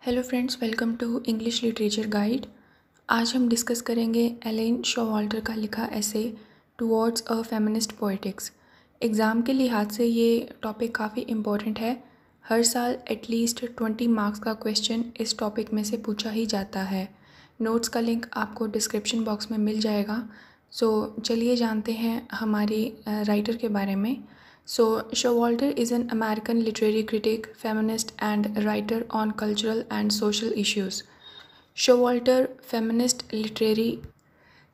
Hello friends, welcome to English literature guide. आज हम discuss करेंगे एलेन शोवाल्टर का लिखा essay towards a feminist poetics. Exam के लिहाज से ये टॉपिक काफ़ी इम्पोर्टेंट है। हर साल एटलीस्ट 20 मार्क्स का क्वेश्चन इस टॉपिक में से पूछा ही जाता है। नोट्स का लिंक आपको डिस्क्रिप्शन बॉक्स में मिल जाएगा। सो चलिए जानते हैं हमारी राइटर के बारे में। So, Showalter is an American literary critic, feminist, and writer on cultural and social issues. Showalter feminist literary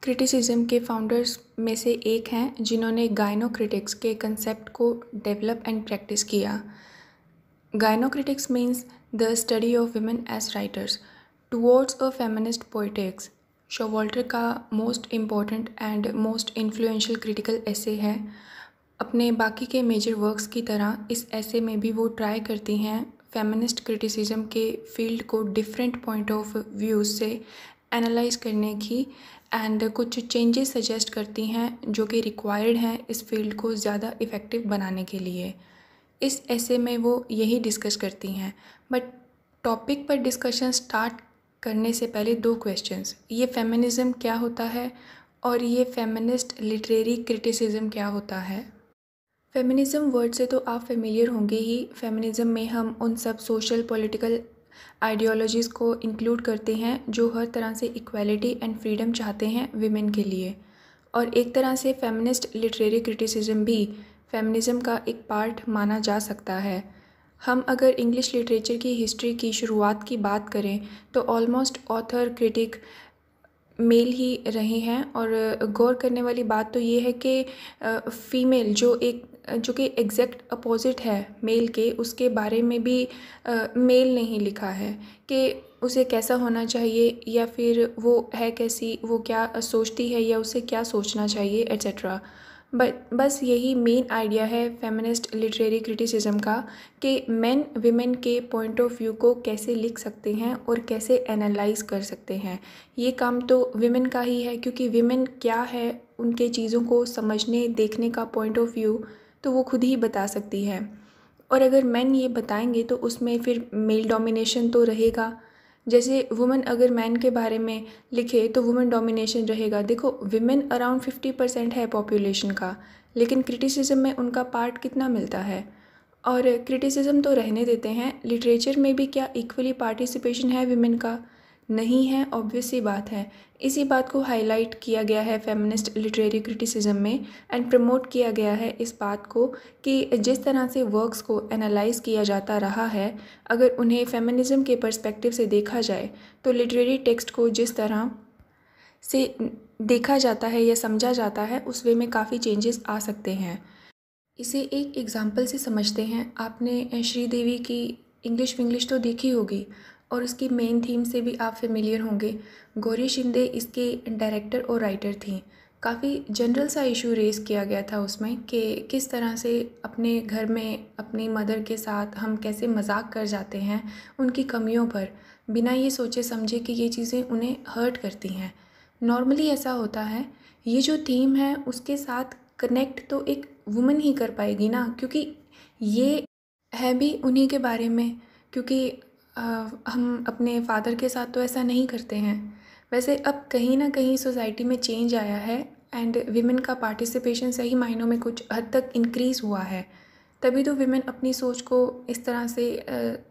criticism के फाउंडर्स में से एक हैं जिन्होंने गायनोक्रिटिक्स के कंसेप्ट को डेवलप एंड प्रैक्टिस किया। Gynocritics means the study of women as writers towards a feminist poetics. Showalter का most important and most influential critical essay है। अपने बाकी के मेजर वर्क्स की तरह इस ऐसे में भी वो ट्राई करती हैं फेमिनिस्ट क्रिटिसिज्म के फील्ड को डिफरेंट पॉइंट ऑफ व्यूज़ से एनालाइज करने की एंड कुछ चेंजेस सजेस्ट करती हैं जो कि रिक्वायर्ड हैं इस फील्ड को ज़्यादा इफ़ेक्टिव बनाने के लिए। इस ऐसे में वो यही डिस्कस करती हैं। बट टॉपिक पर डिस्कशन स्टार्ट करने से पहले दो क्वेश्चंस, ये फेमिनिज़म क्या होता है और ये फेमिनिस्ट लिटरेरी क्रिटिसिज्म क्या होता है। फेमिनिज़म वर्ड से तो आप फेमिलियर होंगे ही। फेमिनिज़म में हम उन सब सोशल पॉलिटिकल आइडियोलॉजीज़ को इंक्लूड करते हैं जो हर तरह से इक्वालिटी एंड फ्रीडम चाहते हैं विमेन के लिए। और एक तरह से फेमिनिस्ट लिटरेरी क्रिटिसिज्म भी फेमिनिज़म का एक पार्ट माना जा सकता है। हम अगर इंग्लिश लिटरेचर की हिस्ट्री की शुरुआत की बात करें तो ऑलमोस्ट ऑथर क्रिटिक मेल ही रहे हैं। और गौर करने वाली बात तो ये है कि फ़ीमेल जो कि एग्जैक्ट अपोजिट है मेल के, उसके बारे में भी मेल ने ही लिखा है कि उसे कैसा होना चाहिए या फिर वो है कैसी, वो क्या सोचती है या उसे क्या सोचना चाहिए एट्सेट्रा। बट बस यही मेन आइडिया है फेमिनिस्ट लिटरेरी क्रिटिसिज्म का कि मेन विमेन के पॉइंट ऑफ व्यू को कैसे लिख सकते हैं और कैसे एनालाइज कर सकते हैं। ये काम तो विमेन का ही है, क्योंकि विमेन क्या है उनके चीज़ों को समझने देखने का पॉइंट ऑफ व्यू तो वो खुद ही बता सकती है। और अगर मैन ये बताएंगे तो उसमें फिर मेल डोमिनेशन तो रहेगा। जैसे वुमेन अगर मैन के बारे में लिखे तो वुमेन डोमिनेशन रहेगा। देखो, विमेन अराउंड 50% है पॉपुलेशन का, लेकिन क्रिटिसिज्म में उनका पार्ट कितना मिलता है। और क्रिटिसिज्म तो रहने देते हैं, लिटरेचर में भी क्या इक्वली पार्टिसिपेशन है विमेन का? नहीं है, ऑब्वियस सी बात है। इसी बात को हाईलाइट किया गया है फेमिनिस्ट लिटरेरी क्रिटिसिज्म में एंड प्रमोट किया गया है इस बात को कि जिस तरह से वर्क्स को एनालाइज किया जाता रहा है, अगर उन्हें फेमिनिज्म के पर्सपेक्टिव से देखा जाए तो लिटरेरी टेक्स्ट को जिस तरह से देखा जाता है या समझा जाता है उस वे में काफ़ी चेंजेस आ सकते हैं। इसे एक एग्जाम्पल से समझते हैं। आपने श्रीदेवी की इंग्लिश विंग्लिश तो देखी होगी और उसकी मेन थीम से भी आप फेमिलियर होंगे। गौरी शिंदे इसके डायरेक्टर और राइटर थी। काफ़ी जनरल सा इशू रेज़ किया गया था उसमें कि किस तरह से अपने घर में अपनी मदर के साथ हम कैसे मजाक कर जाते हैं उनकी कमियों पर, बिना ये सोचे समझे कि ये चीज़ें उन्हें हर्ट करती हैं। नॉर्मली ऐसा होता है। ये जो थीम है उसके साथ कनेक्ट तो एक वुमन ही कर पाएगी ना, क्योंकि ये है भी उन्हीं के बारे में। क्योंकि हम अपने फादर के साथ तो ऐसा नहीं करते हैं। वैसे अब कहीं ना कहीं सोसाइटी में चेंज आया है एंड विमेन का पार्टिसिपेशन सही मायनों में कुछ हद तक इंक्रीज़ हुआ है, तभी तो विमेन अपनी सोच को इस तरह से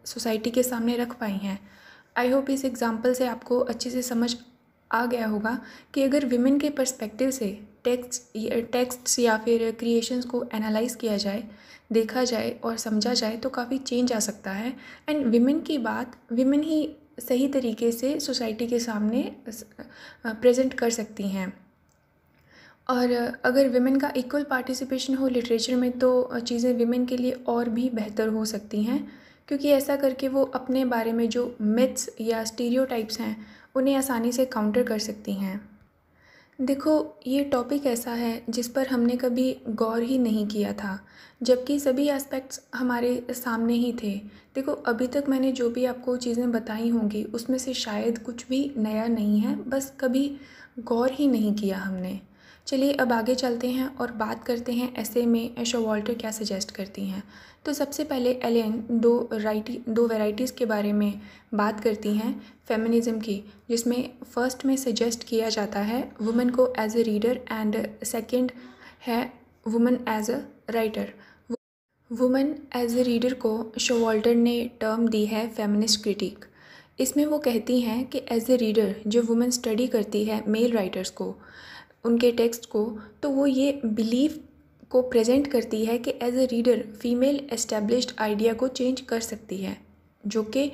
सोसाइटी के सामने रख पाई हैं। आई होप इस एग्ज़ाम्पल से आपको अच्छे से समझ आ गया होगा कि अगर विमेन के पर्सपेक्टिव से टेक्स्ट्स या फिर क्रिएशंस को एनालाइज किया जाए, देखा जाए और समझा जाए तो काफ़ी चेंज आ सकता है। एंड विमेन की बात विमेन ही सही तरीके से सोसाइटी के सामने प्रेजेंट कर सकती हैं। और अगर विमेन का इक्वल पार्टिसिपेशन हो लिटरेचर में तो चीज़ें विमेन के लिए और भी बेहतर हो सकती हैं, क्योंकि ऐसा करके वो अपने बारे में जो मिथ्स या स्टीरियोटाइप्स हैं उन्हें आसानी से काउंटर कर सकती हैं। देखो, ये टॉपिक ऐसा है जिस पर हमने कभी गौर ही नहीं किया था, जबकि सभी एस्पेक्ट्स हमारे सामने ही थे। देखो, अभी तक मैंने जो भी आपको चीज़ें बताई होंगी उसमें से शायद कुछ भी नया नहीं है, बस कभी गौर ही नहीं किया हमने। चलिए अब आगे चलते हैं और बात करते हैं ऐसे में शोवाल्टर क्या सजेस्ट करती हैं। तो सबसे पहले एलेन दो वैरायटीज़ के बारे में बात करती हैं फेमिनिज़म की, जिसमें फ़र्स्ट में सजेस्ट किया जाता है वुमेन को as a reader and second है women as a writer. Women as a reader को शोवाल्टर ने टर्म दी है फेमिनिस्ट क्रिटिक। इसमें वो कहती हैं कि एज ए रीडर जो वुमेन स्टडी करती है मेल राइटर्स को, उनके टेक्स्ट को, तो वो ये बिलीव को प्रेजेंट करती है कि as a reader female established idea को चेंज कर सकती है, जो कि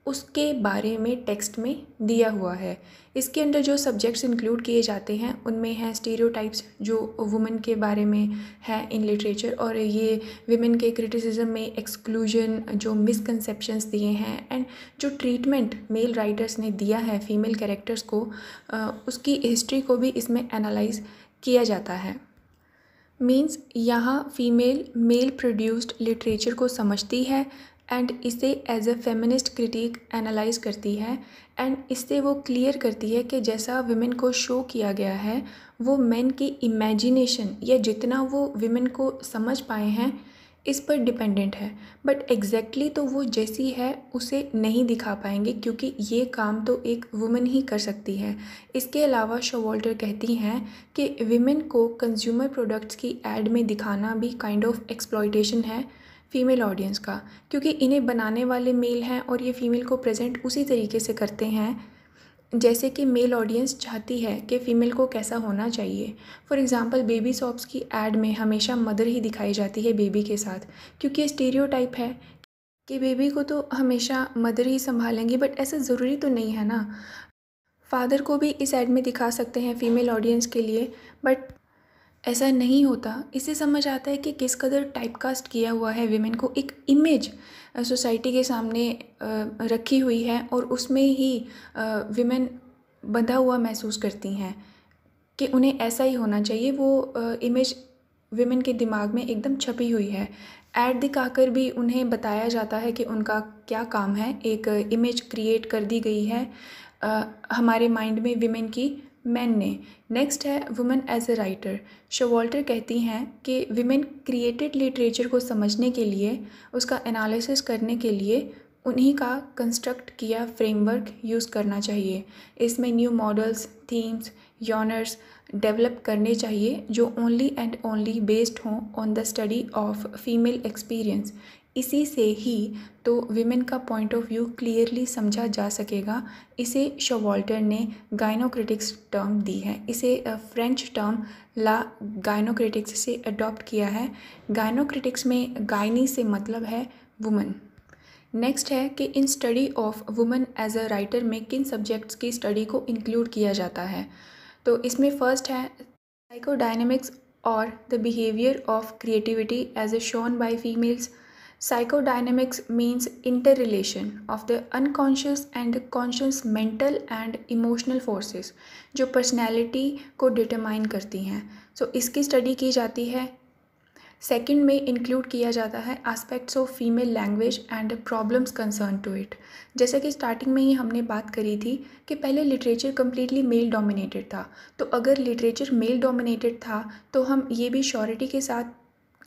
उसके बारे में टेक्स्ट में दिया हुआ है। इसके अंदर जो सब्जेक्ट्स इंक्लूड किए जाते हैं उनमें हैं स्टीरियोटाइप्स जो वुमेन के बारे में है इन लिटरेचर, और ये विमेन के क्रिटिसिज्म में एक्सक्लूजन, जो मिसकंसेप्शंस दिए हैं एंड जो ट्रीटमेंट मेल राइटर्स ने दिया है फीमेल कैरेक्टर्स को, उसकी हिस्ट्री को भी इसमें एनालाइज किया जाता है। मीन्स यहाँ फ़ीमेल मेल प्रोड्यूस्ड लिटरेचर को समझती है एंड इसे as a feminist critic analyse करती है, एंड इससे वो क्लियर करती है कि जैसा विमेन को शो किया गया है वो मेन की इमेजिनेशन या जितना वो विमेन को समझ पाए हैं इस पर डिपेंडेंट है, बट एग्जैक्टली तो वो जैसी है उसे नहीं दिखा पाएंगे क्योंकि ये काम तो एक वुमेन ही कर सकती है। इसके अलावा शोवाल्टर कहती हैं कि विमेन को कंज्यूमर प्रोडक्ट्स की एड में दिखाना भी काइंड ऑफ एक्सप्लॉयटेशन है फ़ीमेल ऑडियंस का, क्योंकि इन्हें बनाने वाले मेल हैं और ये फ़ीमेल को प्रेजेंट उसी तरीके से करते हैं जैसे कि मेल ऑडियंस चाहती है कि फ़ीमेल को कैसा होना चाहिए। फॉर एग्ज़ाम्पल बेबी सॉप्स की ऐड में हमेशा मदर ही दिखाई जाती है बेबी के साथ, क्योंकि ये स्टीरियोटाइप है कि बेबी को तो हमेशा मदर ही संभालेंगी, बट ऐसा ज़रूरी तो नहीं है ना। फादर को भी इस ऐड में दिखा सकते हैं फ़ीमेल ऑडियंस के लिए, बट ऐसा नहीं होता। इससे समझ आता है कि किस कदर टाइपकास्ट किया हुआ है विमेन को, एक इमेज सोसाइटी के सामने रखी हुई है और उसमें ही विमेन बंधा हुआ महसूस करती हैं कि उन्हें ऐसा ही होना चाहिए। वो इमेज विमेन के दिमाग में एकदम छपी हुई है। ऐड दिखाकर भी उन्हें बताया जाता है कि उनका क्या काम है, एक इमेज क्रिएट कर दी गई है हमारे माइंड में विमेन की मैन ने। नेक्स्ट है women as a writer. Showalter कहती हैं कि विमेन क्रिएटेड लिटरेचर को समझने के लिए, उसका एनालिसिस करने के लिए उन्हीं का कंस्ट्रक्ट किया फ्रेमवर्क यूज़ करना चाहिए। इसमें new models, themes, genres develop करने चाहिए जो ओनली एंड ओनली बेस्ड हों on the study of female experience. इसी से ही तो विमेन का पॉइंट ऑफ व्यू क्लियरली समझा जा सकेगा। इसे शोवाल्टर ने गाइनोक्रिटिक्स टर्म दी है। इसे फ्रेंच टर्म ला गाइनोक्रिटिक्स से अडॉप्ट किया है। गाइनोक्रिटिक्स में गाइनी से मतलब है वुमन। नेक्स्ट है कि in study of women as a writer में किन सब्जेक्ट्स की स्टडी को इंक्लूड किया जाता है। तो इसमें फर्स्ट है साइकोडायनेमिक्स और the behaviour of creativity as a shown by females. Psychodynamics means interrelation of the unconscious and conscious mental and emotional forces जो पर्सनैलिटी को डिटरमाइन करती हैं। सो इसकी स्टडी की जाती है। सेकंड में इंक्लूड किया जाता है aspects of female language and problems concern to it. जैसे कि स्टार्टिंग में ही हमने बात करी थी कि पहले लिटरेचर कम्प्लीटली मेल डोमिनेटेड था, तो अगर लिटरेचर मेल डोमिनेटेड था तो हम ये भी श्योरिटी के साथ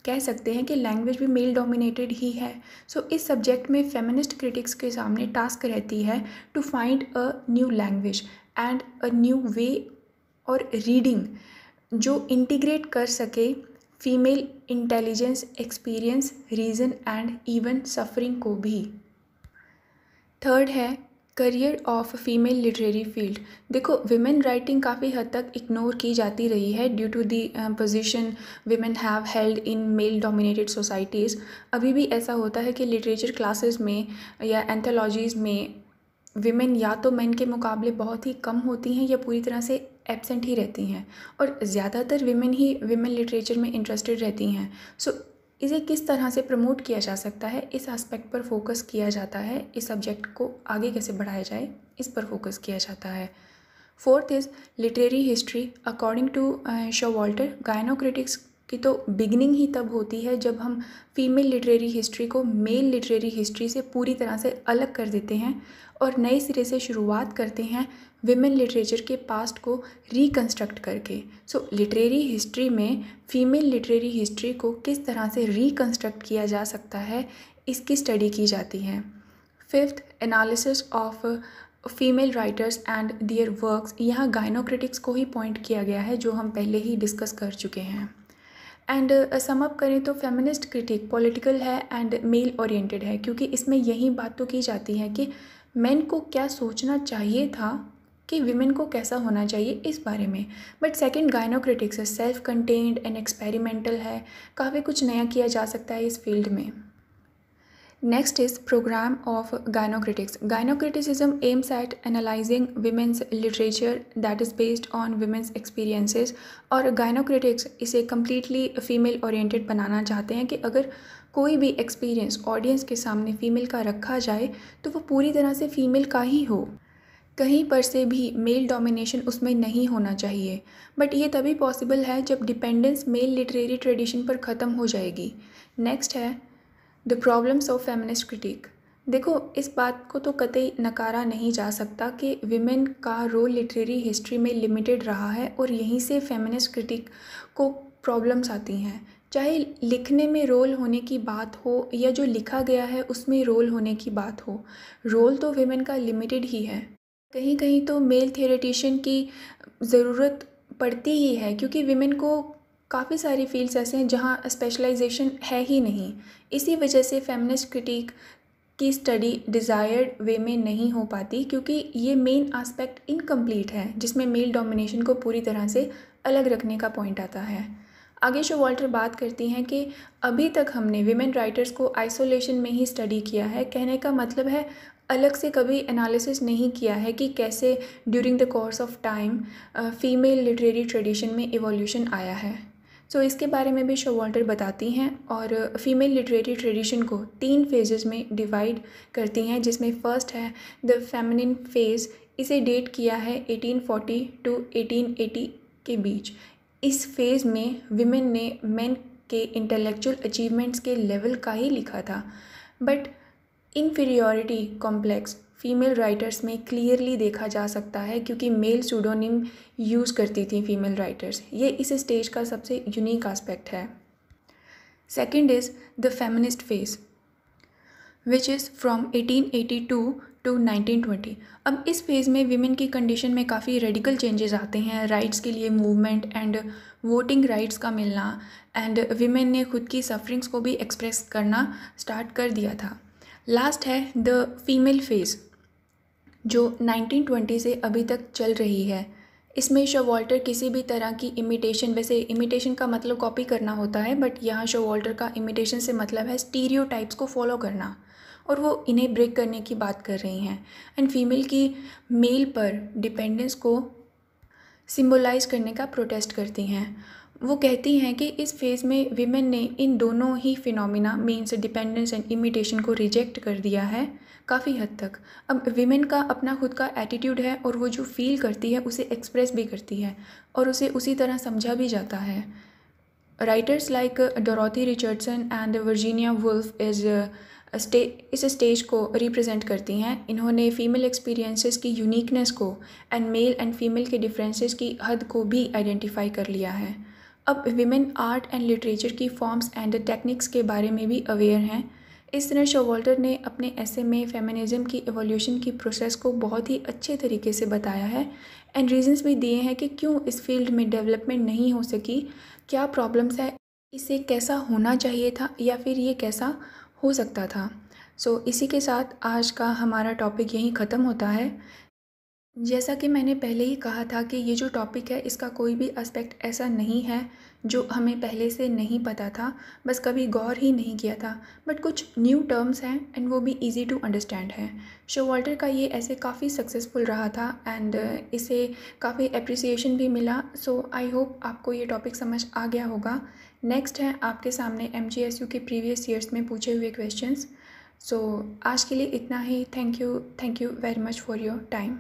कह सकते हैं कि लैंग्वेज भी मेल डोमिनेटेड ही है। सो इस सब्जेक्ट में फेमिनिस्ट क्रिटिक्स के सामने टास्क रहती है to find a new language and a new way और रीडिंग जो इंटीग्रेट कर सके female intelligence, experience, reason and even suffering को भी। थर्ड है career of female literary field. देखो विमेन राइटिंग काफ़ी हद तक इग्नोर की जाती रही है due to the position women have held in male dominated societies. अभी भी ऐसा होता है कि लिटरेचर क्लासेस में या एंथोलॉजीज़ में विमेन या तो मेन के मुकाबले बहुत ही कम होती हैं या पूरी तरह से एब्सेंट ही रहती हैं, और ज़्यादातर विमेन ही विमेन लिटरेचर में इंटरेस्टेड रहती हैं। सो इसे किस तरह से प्रमोट किया जा सकता है, इस एस्पेक्ट पर फोकस किया जाता है। इस सब्जेक्ट को आगे कैसे बढ़ाया जाए, इस पर फोकस किया जाता है। Fourth is literary history. According to Showalter, gynocritics की तो बिगनिंग ही तब होती है जब हम फीमेल लिटरेरी हिस्ट्री को मेल लिटरेरी हिस्ट्री से पूरी तरह से अलग कर देते हैं और नए सिरे से शुरुआत करते हैं विमेन लिटरेचर के पास्ट को रिकंस्ट्रक्ट करके। सो लिटरेरी हिस्ट्री में फ़ीमेल लिटरेरी हिस्ट्री को किस तरह से रिकंस्ट्रक्ट किया जा सकता है, इसकी स्टडी की जाती है। Fifth, analysis of female writers and their works. यहाँ गाइनोक्रिटिक्स को ही पॉइंट किया गया है जो हम पहले ही डिस्कस कर चुके हैं। एंड सम अप करें तो फेमिनिस्ट क्रिटिक पॉलिटिकल है एंड मेल ओरिएंटेड है, क्योंकि इसमें यही बात तो की जाती है कि मेन को क्या सोचना चाहिए था कि विमेन को कैसा होना चाहिए इस बारे में। बट सेकंड गाइनोक्रिटिक्स है, सेल्फ कंटेन्ड एंड एक्सपेरिमेंटल है, काफ़ी कुछ नया किया जा सकता है इस फील्ड में। Next is programme of gynocritics. Gynocriticism aims at analysing women's literature that is based on women's experiences, और गाइनोक्रिटिक्स इसे कम्प्लीटली फीमेल ओरिएंटेड बनाना चाहते हैं कि अगर कोई भी एक्सपीरियंस ऑडियंस के सामने फ़ीमेल का रखा जाए तो वो पूरी तरह से फ़ीमेल का ही हो, कहीं पर से भी मेल डोमिनेशन उसमें नहीं होना चाहिए। बट ये तभी पॉसिबल है जब डिपेंडेंस मेल लिटरेरी ट्रेडिशन पर ख़त्म हो जाएगी। नेक्स्ट है the problems of feminist critic. देखो, इस बात को तो कतई नकारा नहीं जा सकता कि विमेन का रोल लिटरेरी हिस्ट्री में लिमिटेड रहा है और यहीं से फेमिनिस्ट क्रिटिक को प्रॉब्लम्स आती हैं। चाहे लिखने में रोल होने की बात हो या जो लिखा गया है उसमें रोल होने की बात हो, रोल तो विमेन का लिमिटेड ही है। कहीं कहीं तो मेल थियोरेटिशियन की ज़रूरत पड़ती ही है, क्योंकि विमेन को काफ़ी सारी फील्ड्स ऐसे हैं जहाँ स्पेशलाइजेशन है ही नहीं। इसी वजह से फेमिनिस्ट क्रिटिक की स्टडी डिज़ायर्ड वे में नहीं हो पाती, क्योंकि ये मेन आस्पेक्ट इनकम्प्लीट है जिसमें मेल डोमिनेशन को पूरी तरह से अलग रखने का पॉइंट आता है। आगे शोवाल्टर बात करती हैं कि अभी तक हमने विमेन राइटर्स को आइसोलेशन में ही स्टडी किया है। कहने का मतलब है अलग से कभी एनालिसिस नहीं किया है कि कैसे during the course of time female literary tradition में इवोल्यूशन आया है। सो इसके बारे में भी शोवाल्टर बताती हैं और फीमेल लिटरेरी ट्रेडिशन को 3 फेजेस में डिवाइड करती हैं, जिसमें फर्स्ट है द फेमिनिन फेज़। इसे डेट किया है 1840 टू 1880 के बीच। इस फेज़ में विमेन ने मेन के इंटेलेक्चुअल अचीवमेंट्स के लेवल का ही लिखा था, but inferiority complex female writers में क्लियरली देखा जा सकता है, क्योंकि मेल सूडोनिम यूज़ करती थी फीमेल राइटर्स। ये इस स्टेज का सबसे यूनिक एस्पेक्ट है। Second is the feminist phase which is from 1882 to 1920। अब इस फेज़ में विमेन की कंडीशन में काफ़ी रेडिकल चेंजेस आते हैं। राइट्स के लिए मूवमेंट एंड वोटिंग राइट्स का मिलना, एंड विमेन ने खुद की सफरिंग्स को भी एक्सप्रेस करना स्टार्ट कर दिया था। लास्ट है द फीमेल फेज़ जो 1920 से अभी तक चल रही है। इसमें शोवाल्टर किसी भी तरह की इमिटेशन, वैसे इमिटेशन का मतलब कॉपी करना होता है, बट यहाँ शोवाल्टर का इमिटेशन से मतलब है स्टीरियोटाइप्स को फॉलो करना, और वो इन्हें ब्रेक करने की बात कर रही हैं। एंड फीमेल की मेल पर डिपेंडेंस को सिंबलाइज करने का प्रोटेस्ट करती हैं। वो कहती हैं कि इस फेज़ में विमेन ने इन दोनों ही phenomena means dependence and imitation को रिजेक्ट कर दिया है काफ़ी हद तक। अब विमेन का अपना खुद का एटीट्यूड है और वो जो फील करती है उसे एक्सप्रेस भी करती है और उसे उसी तरह समझा भी जाता है। Writers like Dorothy Richardson and Virginia Woolf इस स्टेज को रिप्रेजेंट करती हैं। इन्होंने फ़ीमेल एक्सपीरियंसेस की यूनिकनेस को एंड मेल एंड फीमेल के डिफरेंसेस की हद को भी आइडेंटिफाई कर लिया है। अब विमेन आर्ट एंड लिटरेचर की फॉर्म्स एंड टेक्निक्स के बारे में भी अवेयर हैं। इस तरह शोवाल्टर ने अपने ऐसे में फेमिनिज्म की एवोल्यूशन की प्रोसेस को बहुत ही अच्छे तरीके से बताया है एंड रीजंस भी दिए हैं कि क्यों इस फील्ड में डेवलपमेंट नहीं हो सकी, क्या प्रॉब्लम्स है, इसे कैसा होना चाहिए था या फिर ये कैसा हो सकता था। सो इसी के साथ आज का हमारा टॉपिक यहीं ख़त्म होता है। जैसा कि मैंने पहले ही कहा था कि ये जो टॉपिक है इसका कोई भी एस्पेक्ट ऐसा नहीं है जो हमें पहले से नहीं पता था, बस कभी गौर ही नहीं किया था, बट कुछ न्यू टर्म्स हैं एंड वो भी इजी टू अंडरस्टैंड है। शोवाल्टर का ये ऐसे काफ़ी सक्सेसफुल रहा था एंड इसे काफ़ी एप्रिसिएशन भी मिला। सो आई होप आपको ये टॉपिक समझ आ गया होगा। नेक्स्ट है आपके सामने MGSU के प्रीवियस ईयर्स में पूछे हुए क्वेश्चंस। सो आज के लिए इतना ही। Thank you very much for your time.